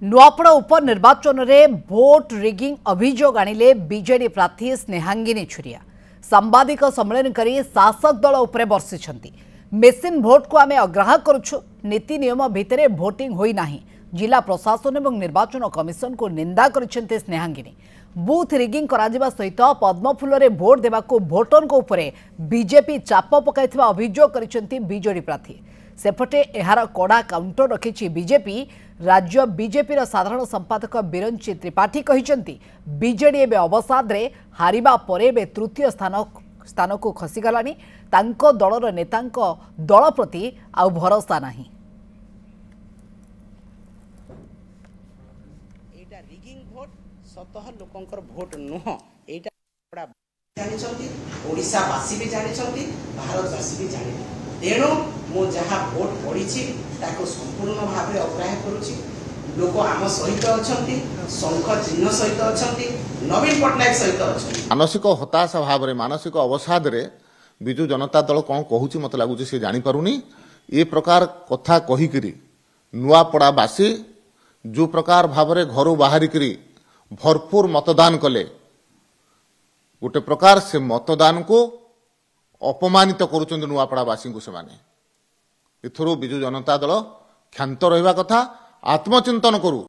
नुआपड़ा उपनिर्वाचन में vote rigging अभियोग आनिले BJD प्रार्थी स्नेहांगिनी छुरिया सांबादिक सम्मेलन करी शासक दल उपरे बर्षिछंती। मेसिन भोट को आमे अग्राह्य करुछु, नीति नियम भितरे भोटिंग होई नाही। जिला प्रशासन और निर्वाचन कमिशन को निंदा करिसेंते स्नेहांगिनी। बूथ रिगिंग कराजिबा सहित पद्मफुल रे भोट देबाको भोटर को उपरे बीजेपी चाप पकाइथिबा अभियोग करिसेंती बीजेडी प्रार्थी। सेपटे एहार कड़ा काउंटर रखिछि बीजेपी। राज्य बीजेपी साधारण संपादक बिरंची त्रिपाठी कहिसेंती बीजेडी एबे अवसाद रे हारिबा परे बे तृतीय स्थान को खसीगलानी। तांको दलर नेतांको दल प्रति आउ भरोसा नाही। एटा रिगिंग भोट स्वतः लोकंकर भोट नुह। एटा जानिछंती, ओडिशावासी भी जानिछंती, भारतवासी भी जानिछंती। तेणु मु जहाँ भोट पड़ी ताको संपूर्ण भाव अग्राह्य करुछि। लोक आम सहित अछंती, शंख चिन्ह सहित अछंती, नवीन पटनायक सहित अछंती। मानसिक हताशा भाव रे, मानसिक अवसाद रे बिजु जनता दल कौन कहूँ मत लगुच सी जानी पारुनी। ए प्रकार कथा कहीकि नुआपड़ावासी जो प्रकार भाव रे घर बाहरिकी भरपूर मतदान कले, गोटे प्रकार से मतदान को अपमानित करुचंद नुआपड़ावासी को। सेमाने एथरो बिजु जनता दल क्षांत रहिबा कथा, आत्मचिंतन करू।